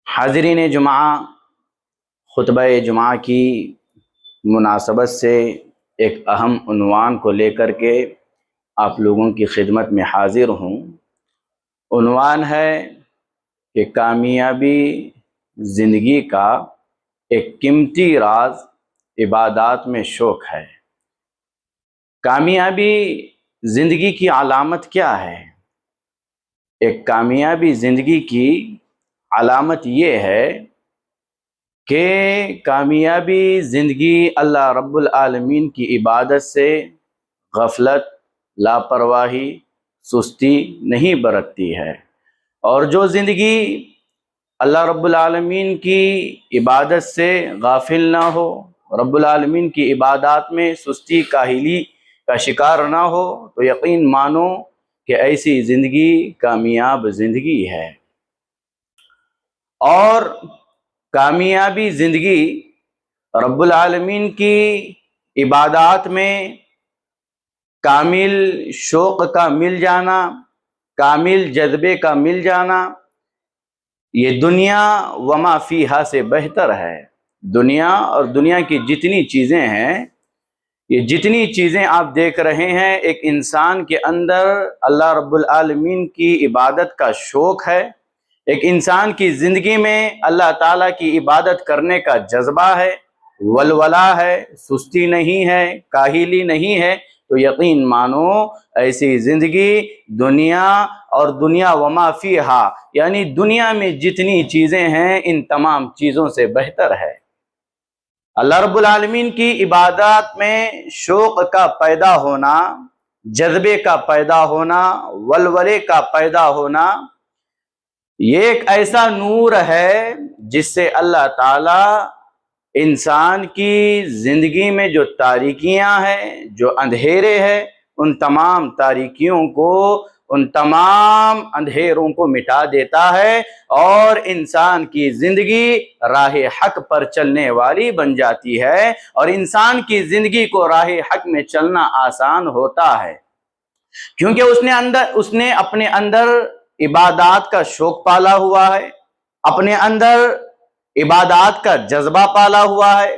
حاضرین جمعہ، خطبہ جمعہ کی مناسبت سے ایک اہم عنوان کو لے کر کے آپ لوگوں کی خدمت میں حاضر ہوں۔ عنوان ہے کہ کامیابی زندگی کا ایک قیمتی راز عبادات میں شوق ہے۔ کامیابی زندگی کی علامت کیا ہے؟ ایک کامیابی زندگی کی علامت یہ ہے کہ کامیابی زندگی اللہ رب العالمین کی عبادت سے غفلت، لاپرواہی، سستی نہیں برتتی ہے، اور جو زندگی اللہ رب العالمین کی عبادت سے غافل نہ ہو، رب العالمین کی عبادات میں سستی کاہلی کا شکار نہ ہو، تو یقین مانو کہ ایسی زندگی کامیاب زندگی ہے۔ اور کامیابی زندگی رب العالمین کی عبادات میں کامل شوق کا مل جانا، کامل جذبے کا مل جانا، یہ دنیا وما فیہا سے بہتر ہے۔ دنیا اور دنیا کی جتنی چیزیں ہیں، یہ جتنی چیزیں آپ دیکھ رہے ہیں، ایک انسان کے اندر اللہ رب العالمین کی عبادت کا شوق ہے، ایک انسان کی زندگی میں اللہ تعالیٰ کی عبادت کرنے کا جذبہ ہے، ولولہ ہے، سستی نہیں ہے، کاہلی نہیں ہے، تو یقین مانو ایسی زندگی دنیا اور دنیا وما فیہا، یعنی دنیا میں جتنی چیزیں ہیں ان تمام چیزوں سے بہتر ہے۔ اللہ رب العالمین کی عبادات میں شوق کا پیدا ہونا، جذبے کا پیدا ہونا، ولولے کا پیدا ہونا، یہ ایک ایسا نور ہے جس سے اللہ تعالیٰ انسان کی زندگی میں جو تاریکیاں ہیں، جو اندھیرے ہیں، ان تمام تاریکیوں کو، ان تمام اندھیروں کو مٹا دیتا ہے، اور انسان کی زندگی راہ حق پر چلنے والی بن جاتی ہے، اور انسان کی زندگی کو راہ حق میں چلنا آسان ہوتا ہے، کیونکہ اس نے اپنے اندر عبادات کا شوق پالا ہوا ہے، اپنے اندر عبادات کا جذبہ پالا ہوا ہے،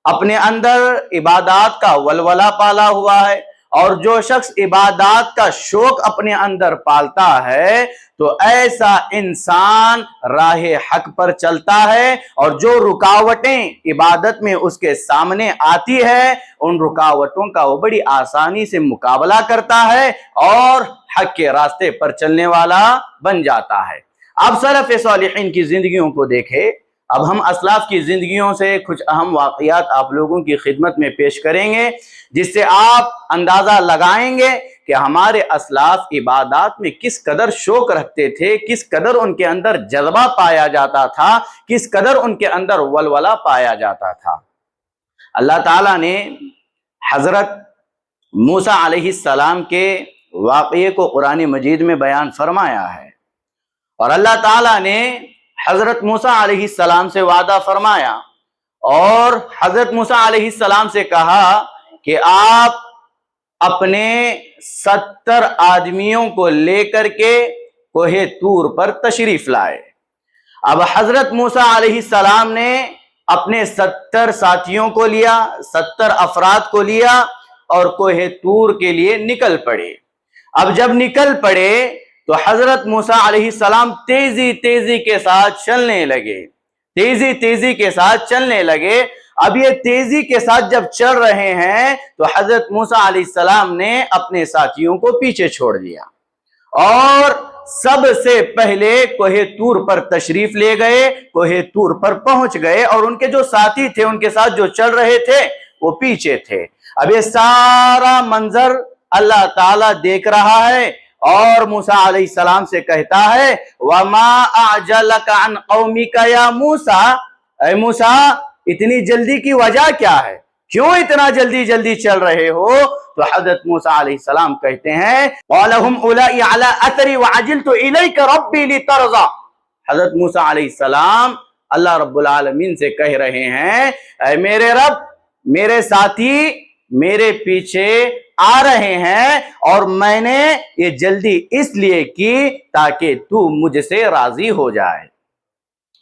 اپنے اندر عبادات کا ولولہ پالا ہوا ہے، اور جو شخص عبادات کا شوق اپنے اندر پالتا ہے تو ایسا انسان راہ حق پر چلتا ہے، اور جو رکاوٹیں عبادت میں اس کے سامنے آتی ہے ان رکاوٹوں کا وہ بڑی آسانی سے مقابلہ کرتا ہے اور حق کے راستے پر چلنے والا بن جاتا ہے۔ اب سلف صالحین کی زندگیوں کو دیکھیں، اب ہم اسلاف کی زندگیوں سے کچھ اہم واقعات آپ لوگوں کی خدمت میں پیش کریں گے، جس سے آپ اندازہ لگائیں گے کہ ہمارے اسلاف عبادات میں کس قدر شوق رکھتے تھے، کس قدر ان کے اندر جذبہ پایا جاتا تھا، کس قدر ان کے اندر ولولہ پایا جاتا تھا۔ اللہ تعالیٰ نے حضرت موسیٰ علیہ السلام کے واقعے کو قرآن مجید میں بیان فرمایا ہے، اور اللہ تعالیٰ نے حضرت موسیٰ علیہ السلام سے وعدہ فرمایا، اور حضرت موسیٰ علیہ السلام سے کہا کہ آپ اپنے 70 آدمیوں کو لے کر کے کوہ طور پر تشریف لائے۔ اب حضرت موسیٰ علیہ السلام نے اپنے 70 ساتھیوں کو لیا، 70 افراد کو لیا، اور کوہ طور کے لیے نکل پڑے۔ اب جب نکل پڑے تو حضرت موسیٰ علیہ السلام تیزی کے ساتھ چلنے لگے، تیزی کے ساتھ چلنے لگے۔ اب یہ تیزی کے ساتھ جب چل رہے ہیں تو حضرت موسیٰ علیہ السلام نے اپنے ساتھیوں کو پیچھے چھوڑ دیا، اور سب سے پہلے کوہ طور پر تشریف لے گئے، کوہ طور پر پہنچ گئے، اور ان کے جو ساتھی تھے، ان کے ساتھ جو چل رہے تھے، وہ پیچھے تھے۔ اب یہ سارا منظر اللہ تعالیٰ دیکھ رہا ہے، اور موسیٰ علیہ السلام سے کہتا ہے وَمَا أَعْجَلَكَ عَنْ قَوْمِكَ يَا موسیٰ، اے موسیٰ اتنی جلدی کی وجہ کیا ہے؟ کیوں اتنا جلدی چل رہے ہو؟ تو حضرت موسیٰ علیہ السلام کہتے ہیں قَالَ هُمْ أُولَئِي عَلَىٰ أَثَرِي وَعَجِلْتُ إِلَيْكَ رَبِّي لِتَرْضَىٰ۔ حضرت موسیٰ علیہ السلام اللہ رب العالمین سے کہہ رہے ہیں اے میرے رب، میرے ساتھی میرے پیچھے آ رہے ہیں، اور میں نے یہ جلدی اس لیے کی تاکہ تو مجھ سے راضی ہو جائے۔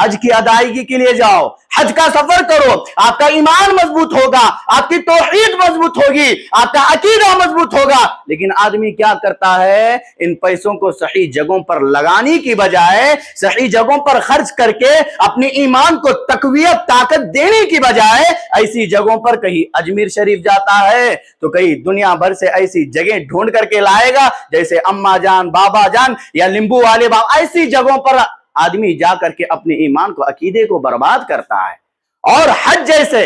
حج کی ادائیگی کے لیے جاؤ، حج کا سفر کرو، آپ کا ایمان مضبوط ہوگا، آپ کی توحید مضبوط ہوگی، آپ کا عقیدہ مضبوط ہوگا۔ لیکن آدمی کیا کرتا ہے، ان پیسوں کو صحیح جگہوں پر لگانے کی بجائے، صحیح جگہوں پر خرچ کر کے اپنے ایمان کو تقویت طاقت دینے کی بجائے ایسی جگہوں پر کہیں اجمیر شریف جاتا ہے تو کہیں دنیا بھر سے ایسی جگہ ڈھونڈ کر کے لائے گا جیسے اماں جان، بابا جان یا لیمبو والے بابا، ایسی جگہوں پر آدمی جا کر کے اپنے ایمان کو عقیدے کو برباد کرتا ہے اور حج جیسے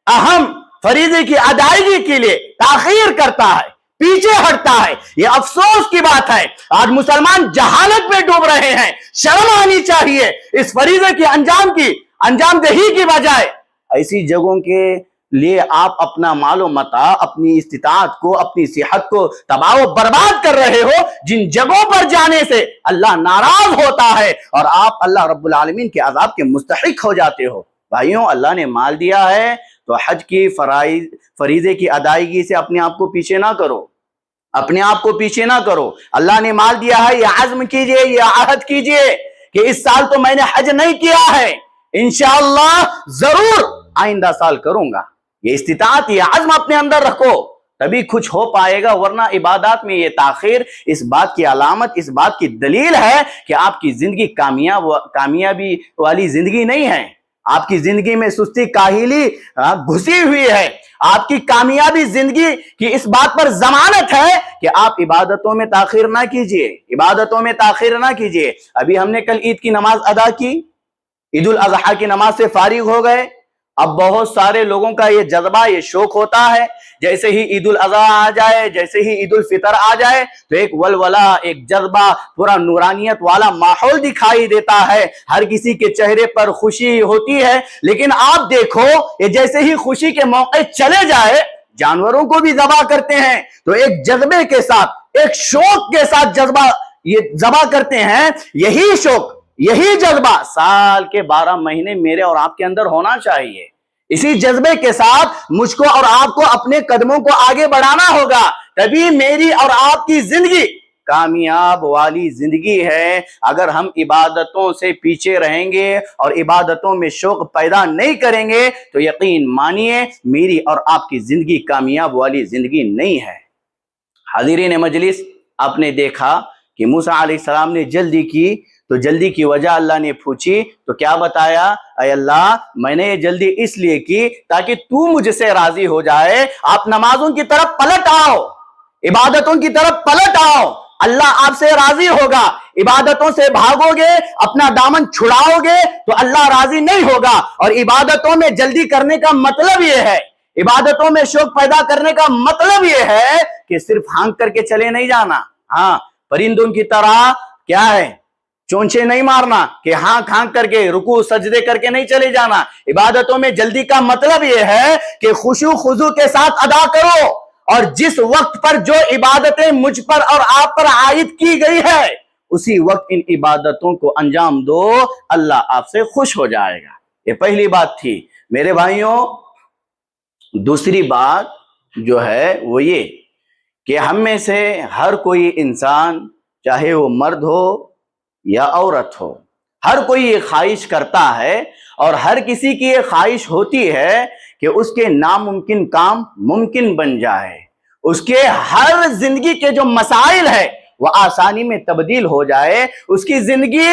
اہم فریضے کی ادائیگی کے لیے تاخیر کرتا ہے، پیچھے ہٹتا ہے۔ یہ افسوس کی بات ہے، آج مسلمان جہالت میں ڈوب رہے ہیں۔ شرم آنی چاہیے اس فریضے کی انجام دہی کی بجائے ایسی جگہوں کے لیے آپ اپنا مال و متاع، اپنی استطاعت کو، اپنی صحت کو تباہ و برباد کر رہے ہو، جن جگہوں پر جانے سے اللہ ناراض ہوتا ہے اور آپ اللہ رب العالمین کے عذاب کے مستحق ہو جاتے ہو۔ بھائیوں، اللہ نے مال دیا ہے تو حج کی فریضے کی ادائیگی سے اپنے آپ کو پیچھے نہ کرو، اپنے آپ کو پیچھے نہ کرو۔ اللہ نے مال دیا ہے، یہ عزم کیجئے، یہ عہد کیجئے کہ اس سال تو میں نے حج نہیں کیا ہے، انشاءاللہ ضرور آئندہ سال کروں گا۔ یہ استطاعت، یہ عزم اپنے اندر رکھو، تبھی کچھ ہو پائے گا، ورنہ عبادات میں یہ تاخیر اس بات کی علامت، اس بات کی دلیل ہے کہ آپ کی زندگی کامیابی والی زندگی نہیں ہے۔ آپ کی زندگی میں سستی کاہلی گھسی ہوئی ہے۔ آپ کی کامیابی زندگی کی اس بات پر ضمانت ہے کہ آپ عبادتوں میں تاخیر نہ کیجئے، عبادتوں میں تاخیر نہ کیجئے۔ ابھی ہم نے کل عید کی نماز ادا کی، عید الاضحیٰ کی نماز سے فارغ ہو گئے۔ اب بہت سارے لوگوں کا یہ جذبہ، یہ شوق ہوتا ہے، جیسے ہی عید الاضحیٰ آ جائے، جیسے ہی عید الفطر آ جائے تو ایک ولولہ، ایک جذبہ، پورا نورانیت والا ماحول دکھائی دیتا ہے، ہر کسی کے چہرے پر خوشی ہوتی ہے۔ لیکن آپ دیکھو، یہ جیسے ہی خوشی کے موقع چلے جائے، جانوروں کو بھی ذبح کرتے ہیں تو ایک جذبے کے ساتھ، ایک شوق کے ساتھ یہ ذبح کرتے ہیں۔ یہی شوق، یہی جذبہ سال کے 12 مہینے میرے اور آپ کے اندر ہونا چاہیے۔ اسی جذبے کے ساتھ مجھ کو اور آپ کو اپنے قدموں کو آگے بڑھانا ہوگا، تبھی میری اور آپ کی زندگی کامیاب والی زندگی ہے۔ اگر ہم عبادتوں سے پیچھے رہیں گے اور عبادتوں میں شوق پیدا نہیں کریں گے تو یقین مانیے میری اور آپ کی زندگی کامیاب والی زندگی نہیں ہے۔ حاضرین مجلس، آپ نے دیکھا کہ موسیٰ علیہ السلام نے جلدی کی تو جلدی کی وجہ اللہ نے پوچھی تو کیا بتایا؟ اے اللہ، میں نے یہ جلدی اس لیے کی تاکہ تو مجھ سے راضی ہو جائے۔ آپ نمازوں کی طرف پلٹ آؤ، عبادتوں کی طرف پلٹ آؤ، اللہ آپ سے راضی ہوگا۔ عبادتوں سے بھاگو گے، اپنا دامن چھڑاؤ گے تو اللہ راضی نہیں ہوگا۔ اور عبادتوں میں جلدی کرنے کا مطلب یہ ہے، عبادتوں میں شوق پیدا کرنے کا مطلب یہ ہے کہ صرف ہانک کر کے چلے نہیں جانا، ہاں پرندوں کی طرح کیا ہے، چونچے نہیں مارنا کہ ہانک ہانک کر کے رکوع سجدے کر کے نہیں چلے جانا۔ عبادتوں میں جلدی کا مطلب یہ ہے کہ خشوع خضوع کے ساتھ ادا کرو، اور جس وقت پر جو عبادتیں مجھ پر اور آپ پر عائد کی گئی ہے اسی وقت ان عبادتوں کو انجام دو، اللہ آپ سے خوش ہو جائے گا۔ یہ پہلی بات تھی میرے بھائیوں۔ دوسری بات جو ہے وہ یہ کہ ہم میں سے ہر کوئی انسان، چاہے وہ مرد ہو یا عورت ہو، ہر کوئی یہ خواہش کرتا ہے اور ہر کسی کی یہ خواہش ہوتی ہے کہ اس کے ناممکن کام ممکن بن جائے، اس کے ہر زندگی کے جو مسائل ہے وہ آسانی میں تبدیل ہو جائے، اس کی زندگی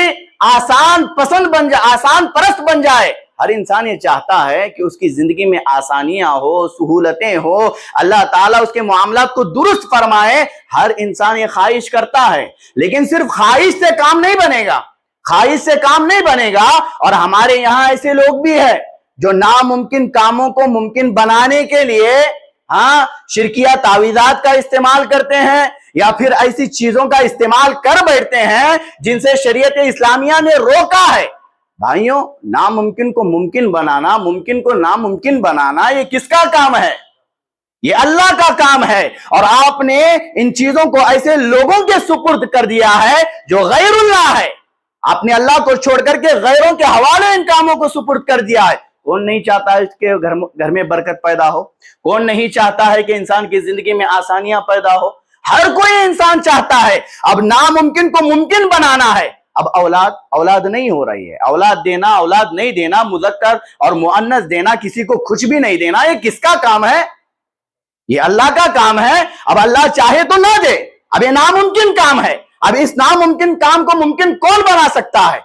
آسان پرست بن جائے۔ ہر انسان یہ چاہتا ہے کہ اس کی زندگی میں آسانیاں ہو، سہولتیں ہو، اللہ تعالیٰ اس کے معاملات کو درست فرمائے۔ ہر انسان یہ خواہش کرتا ہے، لیکن صرف خواہش سے کام نہیں بنے گا، خواہش سے کام نہیں بنے گا۔ اور ہمارے یہاں ایسے لوگ بھی ہیں جو ناممکن کاموں کو ممکن بنانے کے لیے شرکیہ تعویذات کا استعمال کرتے ہیں یا پھر ایسی چیزوں کا استعمال کر بیٹھتے ہیں جن سے شریعت اسلامیہ نے روکا ہے۔ بھائیوں، ناممکن کو ممکن بنانا، ممکن کو ناممکن بنانا، یہ کس کا کام ہے؟ یہ اللہ کا کام ہے۔ اور آپ نے ان چیزوں کو ایسے لوگوں کے سپرد کر دیا ہے جو غیر اللہ ہے۔ آپ نے اللہ کو چھوڑ کر کے غیروں کے حوالے ان کاموں کو سپرد کر دیا ہے۔ کون نہیں چاہتا ہے اس کے گھر میں برکت پیدا ہو؟ کون نہیں چاہتا ہے کہ انسان کی زندگی میں آسانیاں پیدا ہو؟ ہر کوئی انسان چاہتا ہے۔ اب ناممکن کو ممکن بنانا ہے، اب اولاد نہیں ہو رہی ہے. اولاد دینا اولاد نہیں دینا، مذکر اور مؤنث دینا، کسی کو کچھ بھی نہیں دینا، یہ کس کا کام ہے؟ یہ اللہ کا کام ہے. اب اللہ چاہے تو نہ دے، اب یہ ناممکن کام ہے. اب اس ناممکن کام کو ممکن کون بنا سکتا ہے؟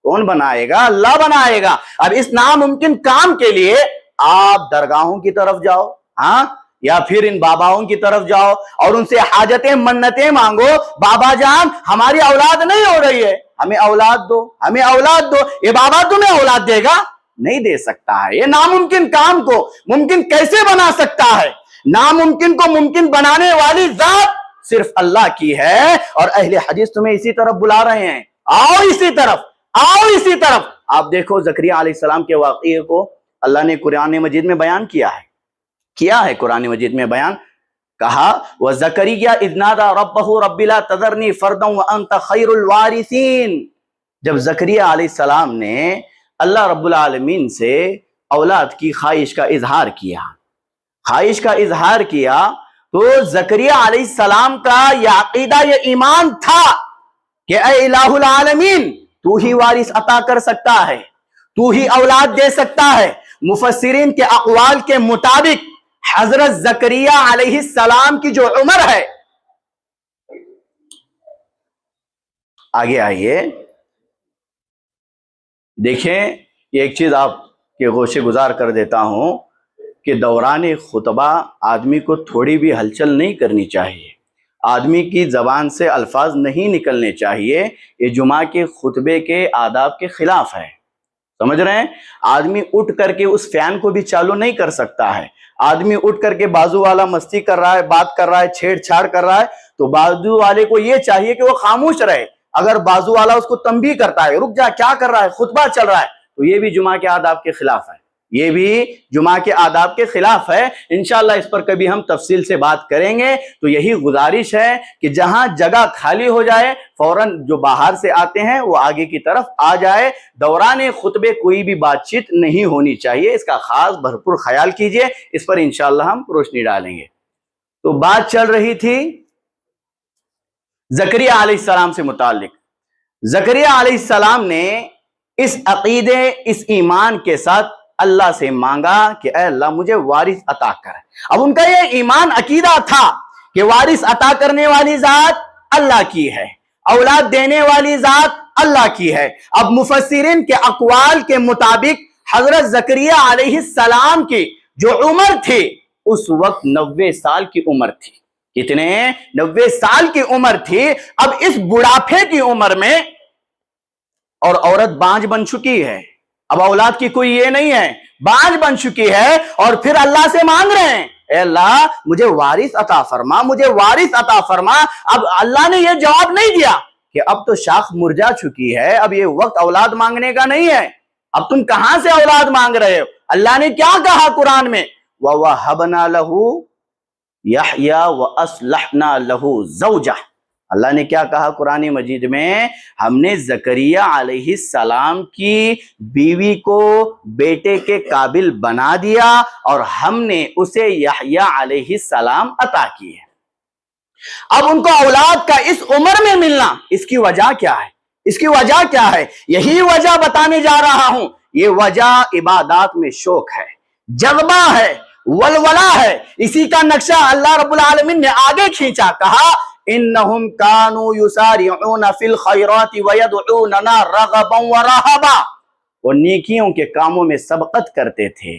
کون بنائے گا؟ اللہ بنائے گا. اب اس ناممکن کام کے لیے آپ درگاہوں کی طرف جاؤ، ہاں، یا پھر ان باباؤں کی طرف جاؤ اور ان سے حاجتیں منتیں مانگو، بابا جان ہماری اولاد نہیں ہو رہی ہے، ہمیں اولاد دو، ہمیں اولاد دو. یہ بابا تمہیں اولاد دے گا؟ نہیں دے سکتا ہے. یہ ناممکن کام کو ممکن کیسے بنا سکتا ہے؟ ناممکن کو ممکن بنانے والی ذات صرف اللہ کی ہے. اور اہل حدیث تمہیں اسی طرف بلا رہے ہیں، آؤ اسی طرف، آؤ اسی طرف. آپ دیکھو زکریہ علیہ السلام کے واقعے کو اللہ نے قرآن مجید میں بیان کیا ہے قرآن مجید میں بیان. کہا وَزَكَرِيَّا إِذْ نَادَى رَبَّهُ رَبِّ لَا تَذَرْنِي فَرْدًا وَأَنْتَ خَيْرُ الْوَارِثِينَ. جب زکریہ علیہ السلام نے اللہ رب العالمین سے اولاد کی خواہش کا اظہار کیا تو زکریہ علیہ السلام کا یہ عقیدہ، یہ ایمان تھا کہ اے الہ العالمین، تو ہی وارث عطا کر سکتا ہے، تو ہی اولاد دے سکتا ہے. مفسرین کے اقوال کے مطابق حضرت زکریہ علیہ السلام کی جو عمر ہے، آگے آئیے دیکھیں، یہ ایک چیز آپ کے گوشے گزار کر دیتا ہوں کہ دوران خطبہ آدمی کو تھوڑی بھی ہلچل نہیں کرنی چاہیے، آدمی کی زبان سے الفاظ نہیں نکلنے چاہیے. یہ جمعہ کے خطبے کے آداب کے خلاف ہے، سمجھ رہے ہیں؟ آدمی اٹھ کر کے اس فین کو بھی چالو نہیں کر سکتا ہے. آدمی اٹھ کر کے بازو والا مستی کر رہا ہے، بات کر رہا ہے، چھیڑ چھاڑ کر رہا ہے، تو بازو والے کو یہ چاہیے کہ وہ خاموش رہے. اگر بازو والا اس کو تنبیہ کرتا ہے، رک جا، کیا کر رہا ہے، خطبہ چل رہا ہے، تو یہ بھی جمعہ کے آداب کے خلاف ہے، یہ بھی جمعہ کے آداب کے خلاف ہے. انشاءاللہ اس پر کبھی ہم تفصیل سے بات کریں گے. تو یہی گزارش ہے کہ جہاں جگہ خالی ہو جائے فوراً جو باہر سے آتے ہیں وہ آگے کی طرف آ جائے. دوران خطبے کوئی بھی بات چیت نہیں ہونی چاہیے، اس کا خاص بھرپور خیال کیجئے. اس پر انشاءاللہ ہم روشنی ڈالیں گے. تو بات چل رہی تھی زکریہ علیہ السلام سے متعلق. زکریہ علیہ السلام نے اس عقیدے، اس ایمان کے ساتھ اللہ سے مانگا کہ اے اللہ مجھے وارث عطا کر. اب ان کا یہ ایمان عقیدہ تھا کہ وارث عطا کرنے والی ذات اللہ کی ہے، اولاد دینے والی ذات اللہ کی ہے. اب مفسرین کے اقوال کے مطابق حضرت زکریہ علیہ السلام کی جو عمر تھی اس وقت 90 سال کی عمر تھی. کتنے؟ 90 سال کی عمر تھی. اب اس بڑھاپے کی عمر میں اور عورت بانجھ بن چکی ہے، اب اولاد کی کوئی یہ نہیں ہے، بانجھ بن چکی ہے، اور پھر اللہ سے مانگ رہے ہیں اے اللہ مجھے وارث عطا فرما، مجھے وارث عطا فرما. اب اللہ نے یہ جواب نہیں دیا کہ اب تو شاخ مرجا چکی ہے، اب یہ وقت اولاد مانگنے کا نہیں ہے، اب تم کہاں سے اولاد مانگ رہے ہو؟ اللہ نے کیا کہا قرآن میں؟ وَوَهَبْنَا لَهُ يَحْيَا وَأَصْلَحْنَا لَهُ زَوْجَهُ. اللہ نے کیا کہا قرآن مجید میں؟ ہم نے زکریہ علیہ السلام کی بیوی کو بیٹے کے قابل بنا دیا اور ہم نے اسے یحییٰ علیہ السلام عطا کی ہے. اب ان کو اولاد کا اس عمر میں ملنا، اس کی وجہ کیا ہے؟ اس کی وجہ کیا ہے؟ یہی وجہ بتانے جا رہا ہوں. یہ وجہ عبادات میں شوق ہے، جذبہ ہے، ولولہ ہے. اسی کا نقشہ اللہ رب العالمین نے آگے کھینچا، کہا انہم کانوا یسارعون فی الخیرات ویدعوننا رغبا ورہبا. وہ نیکیوں کے کاموں میں سبقت کرتے تھے،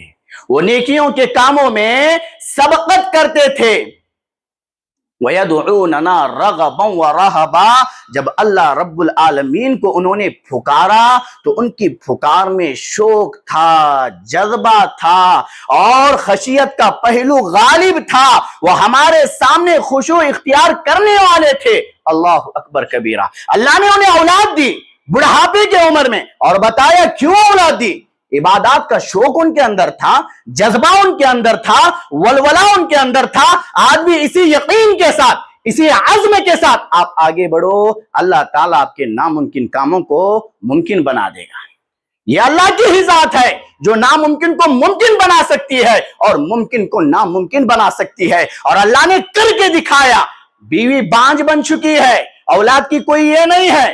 وہ نیکیوں کے کاموں میں سبقت کرتے تھے. وَيَدْعُونَنَا رَغَبًا وَرَهَبًا. جب اللہ رب العالمین کو انہوں نے پھکارا تو ان کی پھکار میں شوق تھا، جذبہ تھا اور خشیت کا پہلو غالب تھا. وہ ہمارے سامنے خشوع اختیار کرنے والے تھے. اللہ اکبر کبیرہ. اللہ نے انہیں اولاد دی بڑھاپے کے عمر میں، اور بتایا کیوں اولاد دی. عبادات کا شوق ان کے اندر تھا، جذبہ ان کے اندر تھا، ولولہ ان کے اندر تھا. آج بھی اسی یقین کے ساتھ، اسی عزم کے ساتھ آپ آگے بڑھو، اللہ تعالیٰ آپ کے ناممکن کاموں کو ممکن بنا دے گا. یہ اللہ کی ہی ذات ہے جو ناممکن کو ممکن بنا سکتی ہے اور ممکن کو ناممکن بنا سکتی ہے. اور اللہ نے کر کے دکھایا. بیوی بانجھ بن چکی ہے، اولاد کی کوئی یہ نہیں ہے،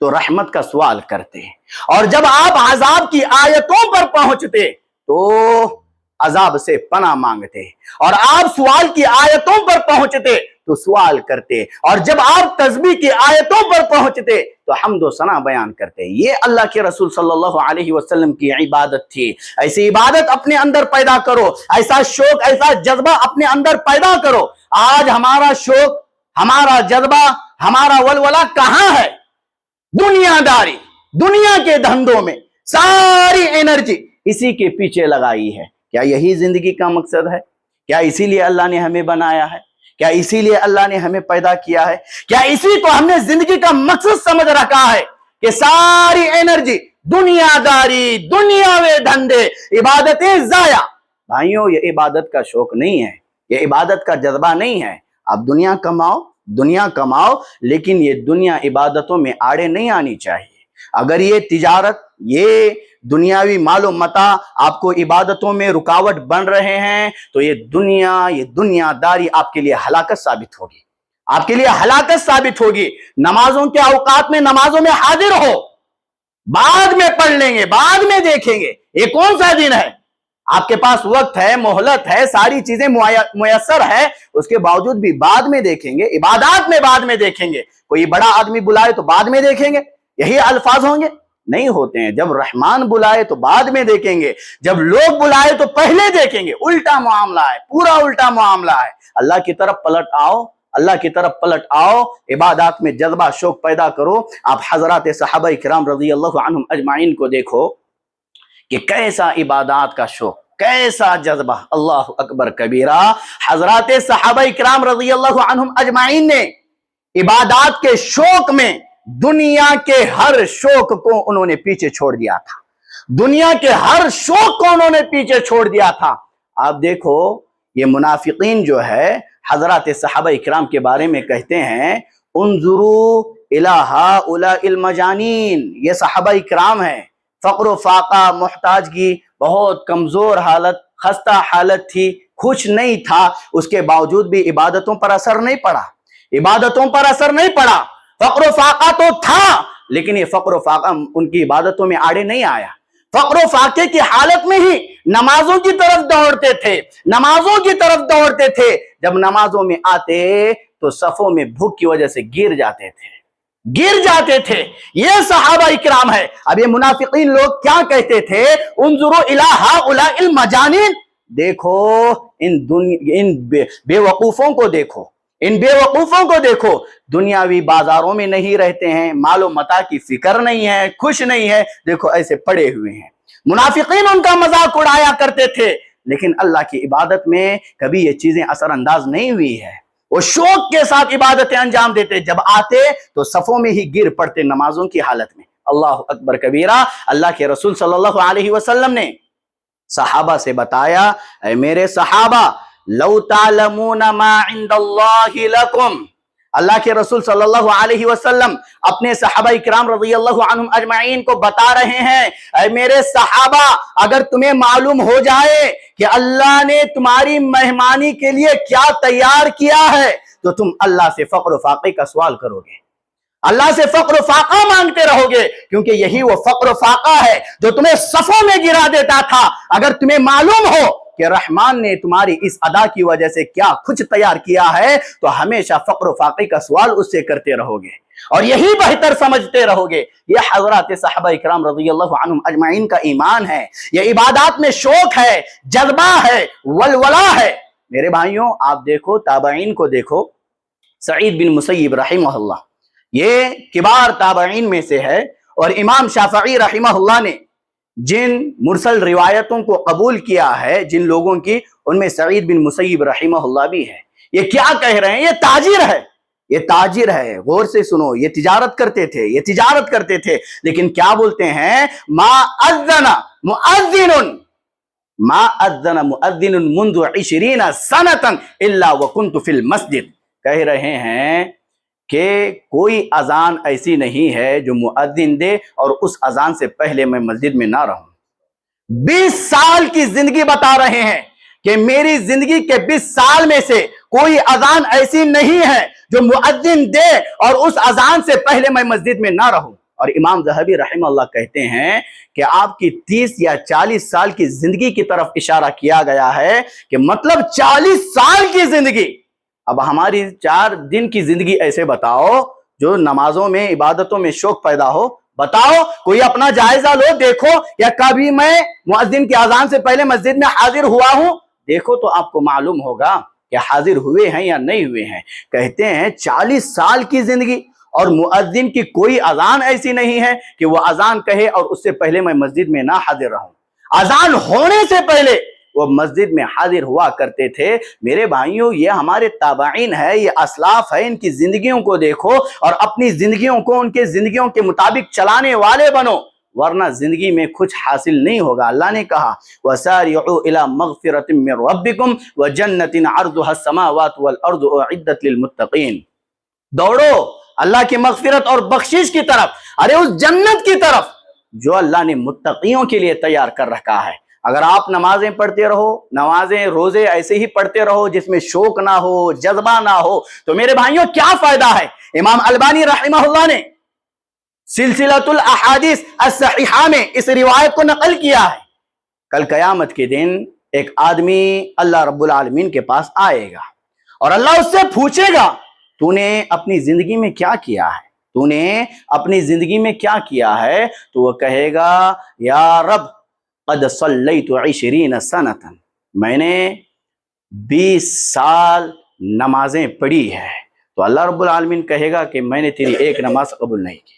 تو رحمت کا سوال کرتے، اور جب آپ عذاب کی آیتوں پر پہنچتے تو عذاب سے پناہ مانگتے، اور آپ سوال کی آیتوں پر پہنچتے تو سوال کرتے، اور جب آپ تسبیح کی آیتوں پر پہنچتے تو حمد و ثنا بیان کرتے۔ یہ اللہ کے رسول صلی اللہ علیہ وسلم کی عبادت تھی۔ ایسی عبادت اپنے اندر پیدا کرو، ایسا شوق، ایسا جذبہ اپنے اندر پیدا کرو۔ آج ہمارا شوق، ہمارا جذبہ، ہمارا ولولہ کہاں ہے؟ دنیا داری، دنیا کے دھندوں میں ساری انرجی اسی کے پیچھے لگائی ہے۔ کیا یہی زندگی کا مقصد ہے؟ کیا اسی لیے اللہ نے ہمیں بنایا ہے؟ کیا اسی لیے اللہ نے ہمیں پیدا کیا ہے؟ کیا اسی کو ہم نے زندگی کا مقصد سمجھ رکھا ہے کہ ساری انرجی دنیا داری، دنیاوی دھندے، عبادتیں ضائع؟ بھائیوں، یہ عبادت کا شوق نہیں ہے، یہ عبادت کا جذبہ نہیں ہے۔ آپ دنیا کماؤ، دنیا کماؤ، لیکن یہ دنیا عبادتوں میں آڑے نہیں آنی چاہیے۔ اگر یہ تجارت، یہ دنیاوی مال و متاع آپ کو عبادتوں میں رکاوٹ بن رہے ہیں تو یہ دنیا داری آپ کے لیے ہلاکت ثابت ہوگی، آپ کے لیے ہلاکت ثابت ہوگی۔ نمازوں کے اوقات میں نمازوں میں حاضر ہو، بعد میں پڑھ لیں گے، بعد میں دیکھیں گے۔ یہ کون سا دن ہے؟ آپ کے پاس وقت ہے، مہلت ہے، ساری چیزیں میسر ہے، اس کے باوجود بھی بعد میں دیکھیں گے، عبادات میں بعد میں دیکھیں گے۔ کوئی بڑا آدمی بلائے تو بعد میں دیکھیں گے، یہی الفاظ ہوں گے؟ نہیں ہوتے ہیں۔ جب رحمان بلائے تو بعد میں دیکھیں گے، جب لوگ بلائے تو پہلے دیکھیں گے۔ الٹا معاملہ ہے، پورا الٹا معاملہ ہے۔ اللہ کی طرف پلٹ آؤ، اللہ کی طرف پلٹ آؤ، عبادات میں جذبہ شوق پیدا کرو۔ آپ حضرات صحابہ کرام رضی اللہ عنہم اجمعین کو دیکھو کہ کیسا عبادات کا شوق، کیسا جذبہ، اللہ اکبر کبیرہ۔ حضرات صحابہ کرام رضی اللہ عنہم اجمعین نے عبادات کے شوق میں دنیا کے ہر شوق کو انہوں نے پیچھے چھوڑ دیا تھا، دنیا کے ہر شوق کو انہوں نے پیچھے چھوڑ دیا تھا۔ آپ دیکھو، یہ منافقین جو ہے حضرات صحابہ کرام کے بارے میں کہتے ہیں انظروا الی ہؤلاء المجانین، یہ صحابہ کرام ہیں، فقر و فاقہ، محتاجگی، بہت کمزور حالت، خستہ حالت تھی، کچھ نہیں تھا، اس کے باوجود بھی عبادتوں پر اثر نہیں پڑا، عبادتوں پر اثر نہیں پڑا۔ فقر و فاقہ تو تھا، لیکن یہ فقر و فاقہ ان کی عبادتوں میں آڑے نہیں آیا۔ فقر و فاقے کی حالت میں ہی نمازوں کی طرف دوڑتے تھے، نمازوں کی طرف دوڑتے تھے۔ جب نمازوں میں آتے تو صفوں میں بھوک کی وجہ سے گر جاتے تھے۔ یہ صحابہ کرام ہے۔ اب یہ منافقین لوگ کیا کہتے تھے؟ انظروا الی ہؤلاء المجانین، دیکھو ان بے وقوفوں کو دیکھو، ان بے وقوفوں کو دیکھو، دنیاوی بازاروں میں نہیں رہتے ہیں، مال و متاع کی فکر نہیں ہے، خوش نہیں ہے، دیکھو ایسے پڑے ہوئے ہیں۔ منافقین ان کا مذاق اڑایا کرتے تھے، لیکن اللہ کی عبادت میں کبھی یہ چیزیں اثر انداز نہیں ہوئی ہے۔ وہ شوق کے ساتھ عبادتیں انجام دیتے، جب آتے تو صفوں میں ہی گر پڑتے نمازوں کی حالت میں۔ اللہ اکبر کبیرہ۔ اللہ کے رسول صلی اللہ علیہ وسلم نے صحابہ سے بتایا، اے میرے صحابہ، لو تعلمون ما عند اللہ لکم، اللہ کے رسول صلی اللہ علیہ وسلم اپنے صحابہ کرام رضی اللہ عنہم اجمعین کو بتا رہے ہیں، اے میرے صحابہ، اگر تمہیں معلوم ہو جائے کہ اللہ نے تمہاری مہمانی کے لیے کیا تیار کیا ہے تو تم اللہ سے فقر و فاقے کا سوال کرو گے، اللہ سے فقر و فاقہ مانگتے رہو گے، کیونکہ یہی وہ فقر و فاقہ ہے جو تمہیں صفوں میں گرا دیتا تھا۔ اگر تمہیں معلوم ہو کہ رحمان نے تمہاری اس ادا کی وجہ سے کیا کچھ تیار کیا ہے تو ہمیشہ فقر و فاقے کا سوال اس سے کرتے رہو گے اور یہی بہتر سمجھتے رہو گے۔ یہ حضرات صحابہ کرام رضی اللہ عنہم اجمعین کا ایمان ہے، یہ عبادات میں شوق ہے، جذبہ ہے، ولولہ ہے۔ میرے بھائیوں، آپ دیکھو، تابعین کو دیکھو، سعید بن مسیب رحمہ اللہ یہ کبار تابعین میں سے ہے، اور امام شافعی رحمہ اللہ نے جن مرسل روایتوں کو قبول کیا ہے جن لوگوں کی، ان میں سعید بن مسیب رحمہ اللہ بھی ہے۔ یہ کیا کہہ رہے ہیں؟ یہ تاجر ہے، یہ تاجر ہے، غور سے سنو، یہ تجارت کرتے تھے، لیکن کیا بولتے ہیں؟ ما اذن مؤذن منذ 20 سنة الا وكنت في المسجد، کہہ رہے ہیں کہ کوئی اذان ایسی نہیں ہے جو مؤذن دے اور اس اذان سے پہلے میں مسجد میں نہ رہوں۔ 20 سال کی زندگی بتا رہے ہیں کہ میری زندگی کے 20 سال میں سے کوئی اذان ایسی نہیں ہے جو مؤذن دے اور اس اذان سے پہلے میں مسجد میں نہ رہوں۔ اور امام ذہبی رحمہ اللہ کہتے ہیں کہ آپ کی 30 یا 40 سال کی زندگی کی طرف اشارہ کیا گیا ہے کہ مطلب 40 سال کی زندگی. اب ہماری 4 دن کی زندگی ایسے بتاؤ جو نمازوں میں عبادتوں میں شوق پیدا ہو. بتاؤ, کوئی اپنا جائزہ لو, دیکھو یا کبھی میں مؤذن کی اذان سے پہلے مسجد میں حاضر ہوا ہوں, دیکھو تو آپ کو معلوم ہوگا کہ حاضر ہوئے ہیں یا نہیں ہوئے ہیں. کہتے ہیں 40 سال کی زندگی, اور مؤذن کی کوئی اذان ایسی نہیں ہے کہ وہ اذان کہے اور اس سے پہلے میں مسجد میں نہ حاضر رہوں. اذان ہونے سے پہلے وہ مسجد میں حاضر ہوا کرتے تھے. میرے بھائیوں, یہ ہمارے تابعین ہے, یہ اسلاف ہے, ان کی زندگیوں کو دیکھو اور اپنی زندگیوں کو ان کے زندگیوں کے مطابق چلانے والے بنو, ورنہ زندگی میں کچھ حاصل نہیں ہوگا. اللہ نے کہا وَسَارِعُوا إِلَى مَغْفِرَةٍ مِّن رَبِّكُمْ وَجَنَّةٍ عَرْضُهَا السَّمَاوَاتُ وَالْأَرْضُ أُعِدَّتْ لِلْمُتَّقِينَ. دوڑو اللہ کی مغفرت اور بخشش کی طرف, ارے اس جنت کی طرف جو اللہ نے متقیوں کے لیے تیار کر رکھا ہے. اگر آپ نمازیں پڑھتے رہو, نمازیں روزے ایسے ہی پڑھتے رہو جس میں شوق نہ ہو, جذبہ نہ ہو, تو میرے بھائیوں کیا فائدہ ہے؟ امام البانی رحمہ اللہ نے سلسلۃ الاحادیث الصحیحہ میں اس روایت کو نقل کیا ہے. کل قیامت کے دن ایک آدمی اللہ رب العالمین کے پاس آئے گا اور اللہ اس سے پوچھے گا تو نے اپنی زندگی میں کیا کیا ہے, تو نے اپنی زندگی میں کیا کیا ہے؟ تو وہ کہے گا یا رب قد صلیت 20 سنة, میں نے 20 سال نمازیں پڑھی ہے. تو اللہ رب العالمین کہے گا کہ میں نے تیری ایک نماز قبول نہیں کی,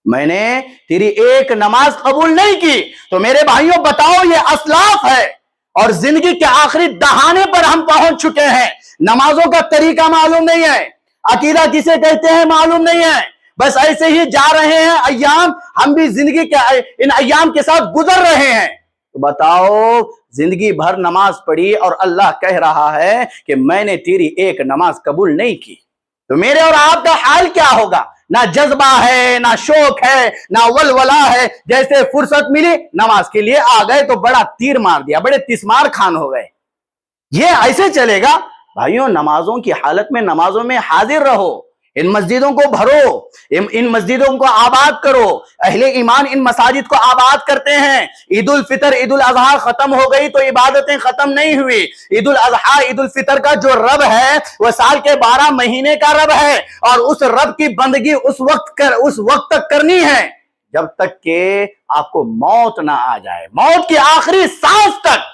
میں نے تیری ایک نماز قبول نہیں کی. تو میرے بھائیوں بتاؤ, یہ اسلاف ہے اور زندگی کے آخری دہانے پر ہم پہنچ چکے ہیں. نمازوں کا طریقہ معلوم نہیں ہے, عقیدہ کسے کہتے ہیں معلوم نہیں ہے, بس ایسے ہی جا رہے ہیں ایام, ہم بھی زندگی کے ان ایام کے ساتھ گزر رہے ہیں. تو بتاؤ, زندگی بھر نماز پڑھی اور اللہ کہہ رہا ہے کہ میں نے تیری ایک نماز قبول نہیں کی, تو میرے اور آپ کا حال کیا ہوگا؟ نہ جذبہ ہے, نہ شوق ہے, نہ ولولہ ہے. جیسے فرصت ملی نماز کے لیے آ گئے تو بڑا تیر مار دیا, بڑے تسمار خان ہو گئے. یہ ایسے چلے گا؟ بھائیوں, نمازوں کی حالت میں نمازوں میں حاضر رہو, ان مسجدوں کو بھرو, ان مسجدوں کو آباد کرو. اہل ایمان ان مساجد کو آباد کرتے ہیں. عید الفطر عید الاضحیٰ ختم ہو گئی تو عبادتیں ختم نہیں ہوئی. عید الاضحیٰ عید الفطر کا جو رب ہے وہ سال کے 12 مہینے کا رب ہے, اور اس رب کی بندگی اس وقت تک کرنی ہے جب تک کہ آپ کو موت نہ آ جائے. موت کی آخری سانس تک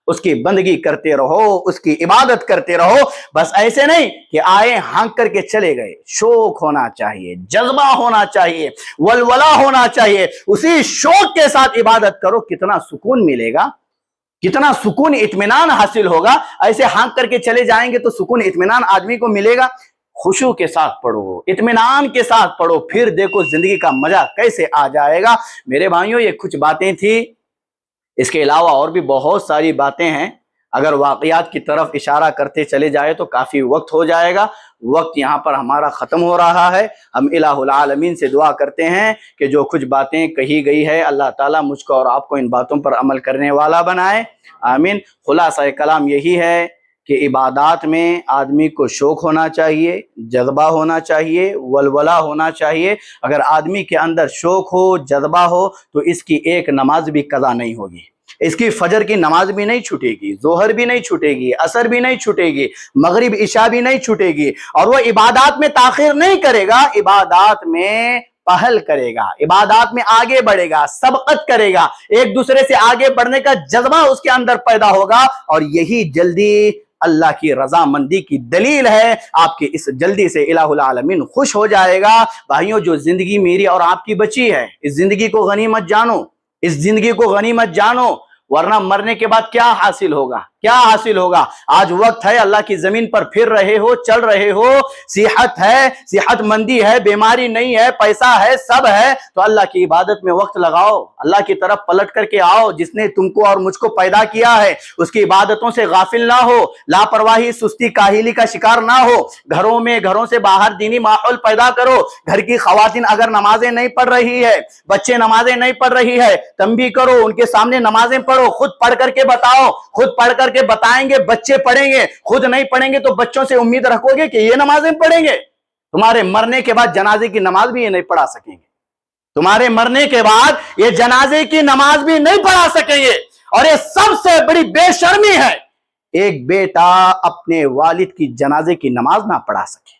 اس کی بندگی کرتے رہو, اس کی عبادت کرتے رہو. بس ایسے نہیں کہ آئے ہانک کر کے چلے گئے. شوق ہونا چاہیے, جذبہ ہونا چاہیے, ولولہ ہونا چاہیے. اسی شوق کے ساتھ عبادت کرو, کتنا سکون ملے گا, کتنا سکون اطمینان حاصل ہوگا. ایسے ہانک کر کے چلے جائیں گے تو سکون اطمینان آدمی کو ملے گا؟ خشوع کے ساتھ پڑھو, اطمینان کے ساتھ پڑھو, پھر دیکھو زندگی کا مزہ کیسے آ جائے گا. میرے بھائیوں, یہ کچھ باتیں تھی, اس کے علاوہ اور بھی بہت ساری باتیں ہیں. اگر واقعات کی طرف اشارہ کرتے چلے جائے تو کافی وقت ہو جائے گا. وقت یہاں پر ہمارا ختم ہو رہا ہے. ہم الہ العالمین سے دعا کرتے ہیں کہ جو کچھ باتیں کہی گئی ہے اللہ تعالیٰ مجھ کو اور آپ کو ان باتوں پر عمل کرنے والا بنائے, آمین. خلاصہ کلام یہی ہے کہ عبادات میں آدمی کو شوق ہونا چاہیے, جذبہ ہونا چاہیے, ولولہ ہونا چاہیے. اگر آدمی کے اندر شوق ہو, جذبہ ہو, تو اس کی ایک نماز بھی قضا نہیں ہوگی, اس کی فجر کی نماز بھی نہیں چھوٹے گی, ظہر بھی نہیں چھوٹے گی, عصر بھی نہیں چھوٹے گی, مغرب عشاء بھی نہیں چھوٹے گی. اور وہ عبادات میں تاخیر نہیں کرے گا, عبادات میں پہل کرے گا, عبادات میں آگے بڑھے گا, سبقت کرے گا, ایک دوسرے سے آگے بڑھنے کا جذبہ اس کے اندر پیدا ہوگا. اور یہی جلدی اللہ کی رضامندی کی دلیل ہے. آپ کی اس جلدی سے الہ العالمین خوش ہو جائے گا. بھائیوں, جو زندگی میری اور آپ کی بچی ہے, اس زندگی کو غنیمت جانو, اس زندگی کو غنیمت جانو, ورنہ مرنے کے بعد کیا حاصل ہوگا, کیا حاصل ہوگا. آج وقت ہے, اللہ کی زمین پر پھر رہے ہو, چل رہے ہو, صحت ہے, صحت مندی ہے, بیماری نہیں ہے, پیسہ ہے, سب ہے, تو اللہ کی عبادت میں وقت لگاؤ, اللہ کی طرف پلٹ کر کے آؤ. جس نے تم کو اور مجھ کو پیدا کیا ہے اس کی عبادتوں سے غافل نہ ہو, لاپرواہی, سستی, کاہلی کا شکار نہ ہو. گھروں سے باہر دینی ماحول پیدا کرو. گھر کی خواتین اگر نمازیں نہیں پڑھ رہی ہے, بچے نمازیں نہیں پڑھ رہی ہے, تنبیہ کرو, ان کے سامنے نمازیں پڑھو. خود پڑھ کر کے بتاؤ, خود پڑھ کر کے بتائیں گے, بچے پڑھیں گے. خود نہیں پڑھیں گے تو بچوں سے امید رکھو گے کہ یہ نمازیں پڑھیں گے. تمہارے مرنے کے بعد جنازے کی نماز بھی یہ نہیں پڑھا سکیں گے. تمہارے مرنے کے بعد یہ جنازے کی نماز بھی نہیں پڑھا سکیں گے. اور یہ سب سے بڑی بے شرمی ہے ایک بیٹا اپنے والد کی جنازے کی نماز نہ پڑھا سکے.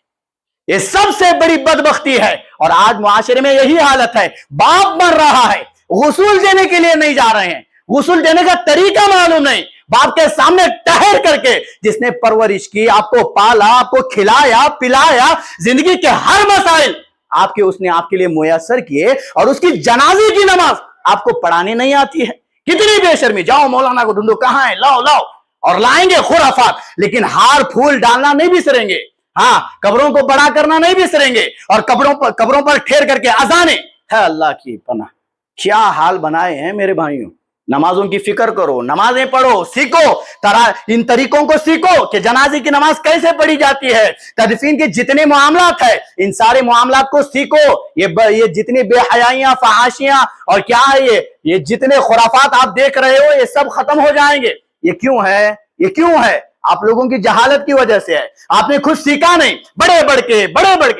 یہ سب سے بڑی بدبختی ہے. اور آج معاشرے میں یہی حالت ہے. باپ مر رہا ہے, غسل دینے کے لیے نہیں جا رہے ہیں, غسل دینے کا طریقہ معلوم نہیں. باپ کے سامنے ٹہر کر کے, جس نے پرورش کی, آپ کو پالا, آپ کو کھلایا پلایا, زندگی کے ہر مسائل اس نے آپ کے لیے میسر کیے, اور اس کی جنازے کی نماز آپ کو پڑھانے نہیں آتی ہے. کتنی بے شرمی. جاؤ مولانا کو ڈھونڈو, کہاں ہے, لاؤ لاؤ, اور لائیں گے خرافات, لیکن ہار پھول ڈالنا نہیں بسریں گے. ہاں, قبروں کو بڑا کرنا نہیں بسریں گے, اور قبروں پر ٹھہر کر کے اذانیں. ہے اللہ کی پناہ, کیا حال بنائے ہیں میرے بھائیوں. نمازوں کی فکر کرو, نمازیں پڑھو, سیکھو, ان طریقوں کو سیکھو کہ جنازے کی نماز کیسے پڑھی جاتی ہے. تدفین کے جتنے معاملات ہیں ان سارے معاملات کو سیکھو. یہ جتنی بے حیائیاں, فحاشیاں اور کیا ہے یہ جتنے خرافات آپ دیکھ رہے ہو, یہ سب ختم ہو جائیں گے. یہ کیوں ہے؟ آپ لوگوں کی جہالت کی وجہ سے ہے. آپ نے خود سیکھا نہیں. بڑے بڑھ کے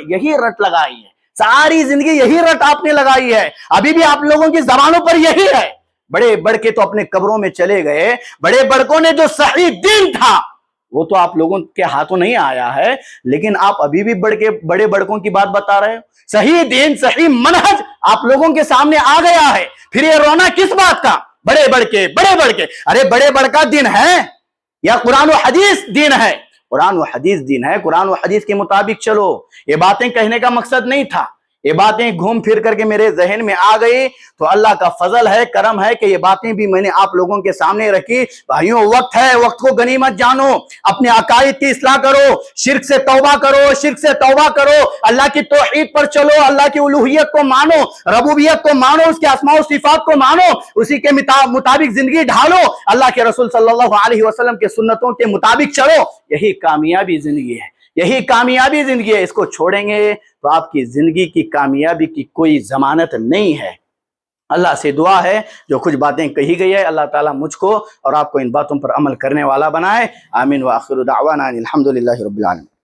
یہی رٹ لگائی ہے, ساری زندگی یہی رٹ آپ نے لگائی ہے. ابھی بھی آپ لوگوں کی زبانوں پر یہی ہے. بڑے بڑھ کے تو اپنے قبروں میں چلے گئے. بڑے بڑکوں نے جو صحیح دین تھا وہ تو آپ لوگوں کے ہاتھوں نہیں آیا ہے, لیکن آپ ابھی بھی بڑے بڑکوں کی بات بتا رہے ہو. صحیح دین, صحیح منہج آپ لوگوں کے سامنے آ گیا ہے. پھر یہ رونا کس بات کا؟ بڑے بڑھ کے. ارے بڑے بڑھ کا دین ہے یا قرآن و حدیث دین ہے؟ قرآن و حدیث دین ہے. قرآن و حدیث کے مطابق چلو. یہ باتیں کہنے کا مقصد نہیں تھا, یہ باتیں گھوم پھر کر کے میرے ذہن میں آ گئی تو اللہ کا فضل ہے, کرم ہے کہ یہ باتیں بھی میں نے آپ لوگوں کے سامنے رکھی. بھائیوں, وقت ہے, وقت کو غنیمت جانو. اپنے عقائد کی اصلاح کرو, شرک سے توبہ کرو, اللہ کی توحید پر چلو, اللہ کی الوہیت کو مانو, ربوبیت کو مانو, اس کے اسماء و صفات کو مانو, اسی کے مطابق زندگی ڈھالو, اللہ کے رسول صلی اللہ علیہ وسلم کے سنتوں کے مطابق چلو. یہی کامیابی زندگی ہے, یہی کامیابی زندگی ہے. اس کو چھوڑیں گے تو آپ کی زندگی کی کامیابی کی کوئی ضمانت نہیں ہے. اللہ سے دعا ہے جو کچھ باتیں کہی گئی ہے اللہ تعالیٰ مجھ کو اور آپ کو ان باتوں پر عمل کرنے والا بنائے. آمین. وآخر دعوانا الحمدللہ رب العالمین.